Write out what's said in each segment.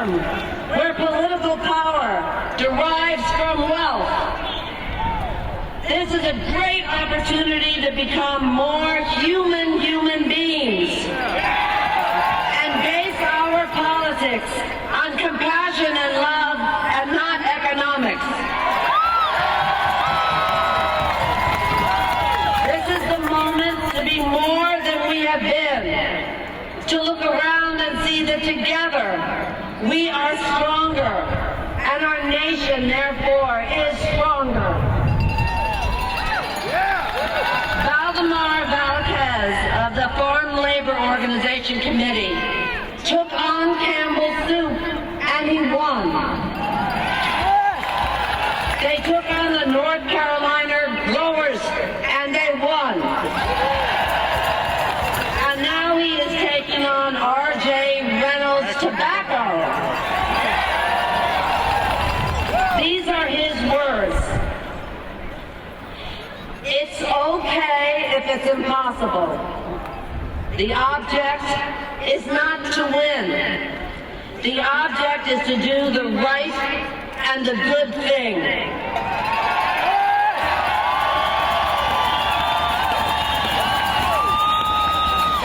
system where political power derives from wealth. This is a great opportunity to become more human beings and base our politics on compassion and love and not economics. This is the moment to be more than we have been, to look around and see that together we are stronger, and our nation, therefore, is stronger. Valdemar Valdez of the Foreign Labor Organization Committee took on Campbell Soup, and he won. They took on the North Carolina growers, and they won. And now he is taking on R.J. Reynolds Tobacco. These are his words. It's okay if it's impossible. The object is not to win. The object is to do the right and the good thing.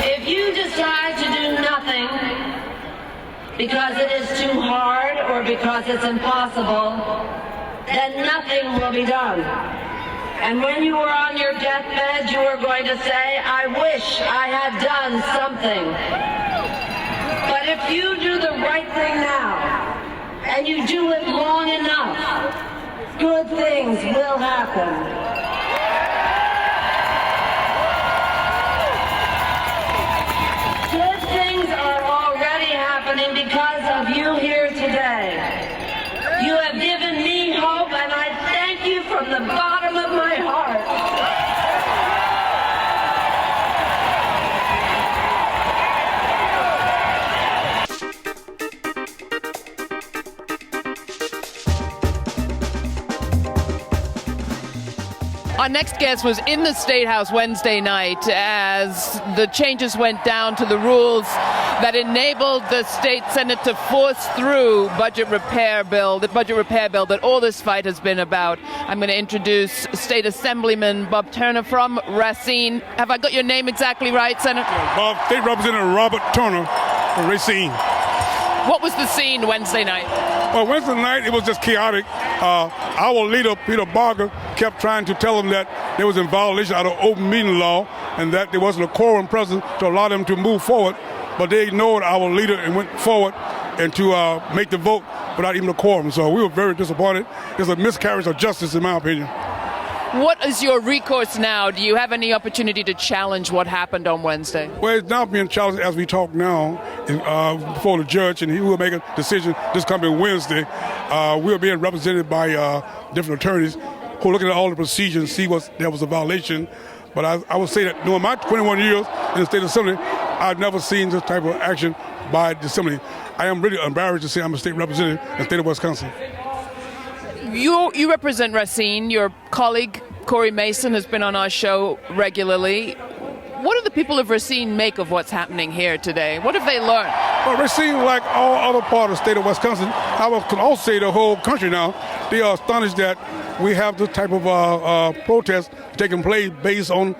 If you decide to do nothing because it is too hard or because it's impossible, then nothing will be done. And when you are on your deathbed, you are going to say, I wish I had done something. But if you do the right thing now, and you do it long enough, good things will happen. Good things are already happening because of you here today. You have given me hope, and I thank you from the bottom of my heart. Our next guest was in the State House Wednesday night as the changes went down to the rules that enabled the state Senate to force through the budget repair bill that all this fight has been about. I'm going to introduce State Assemblyman Bob Turner from Racine. Have I got your name exactly right, Senator? Bob, State Representative Robert Turner from Racine. What was the scene Wednesday night? Well, Wednesday night, it was just chaotic. Our leader, Peter Barger, kept trying to tell them that there was a violation of the open meeting law and that there wasn't a quorum present to allow them to move forward. But they ignored our leader and went forward and to make the vote without even a quorum. So we were very disappointed. It's a miscarriage of justice, in my opinion. What is your recourse now? Do you have any opportunity to challenge what happened on Wednesday? Well, it's now being challenged as we talk now before the judge, and he will make a decision this coming Wednesday. We're being represented by different attorneys who are looking at all the procedures and see what there was a violation. But I would say that during my 21 years in the State Assembly, I've never seen this type of action by the Assembly. I am really embarrassed to say I'm a state representative in the state of Wisconsin. You represent Racine. Your colleague, Corey Mason, has been on our show regularly. What do the people of Racine make of what's happening here today? What have they learned? Well, Racine, like all other part of the state of Wisconsin, I can also say the whole country now, they are astonished that we have this type of protest taking place based on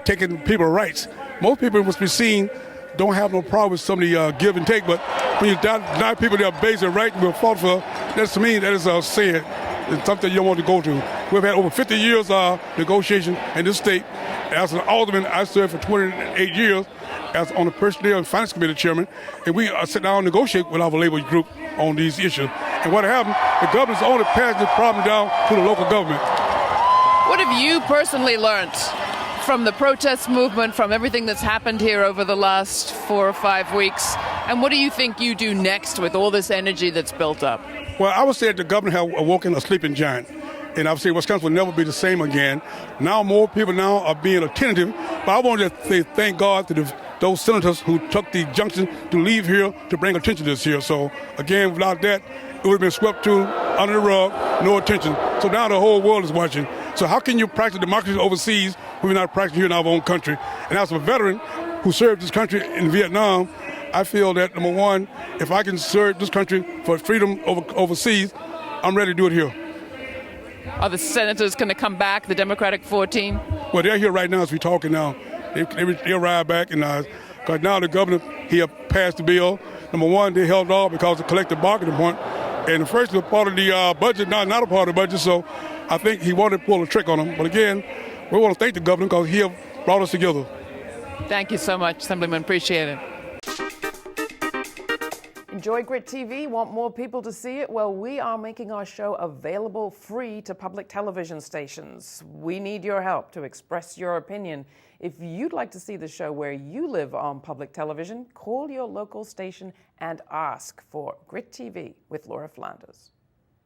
taking people's rights. Most people in Racine don't have no problem with some of the give and take, but when you deny people their basic right to be fought for, that's to me, that is sad. It's something you don't want to go to. We've had over 50 years of negotiation in this state. As an alderman, I served for 28 years as on the Personnel and Finance Committee chairman, and we sit down and negotiate with our labor group on these issues. And what happened, the governor's only passed this problem down to the local government. What have you personally learned from the protest movement, from everything that's happened here over the last 4 or 5 weeks? And what do you think you do next with all this energy that's built up? Well, I would say that the governor has awoken a sleeping giant. And I would say Wisconsin will never be the same again. Now more people now are being attentive. But I want to say thank God to those senators who took the junction to leave here to bring attention to this here. So, again, without that, it would have been swept to under the rug, no attention. So now the whole world is watching. So how can you practice democracy overseas when we're not practicing here in our own country? And as a veteran who served this country in Vietnam, I feel that, number one, if I can serve this country for freedom overseas, I'm ready to do it here. Are the senators going to come back, the Democratic 14? Well, they're here right now as we're talking now. They arrived back, and because now the governor, he passed the bill. Number one, they held off because of collective bargaining point. And the first part of the budget, not a part of the budget, so I think he wanted to pull a trick on them. But again, we want to thank the governor because he brought us together. Thank you so much, Assemblyman. Appreciate it. Enjoy GRITtv? Want more people to see it? Well, we are making our show available free to public television stations. We need your help to express your opinion. If you'd like to see the show where you live on public television, call your local station and ask for GRITtv with Laura Flanders.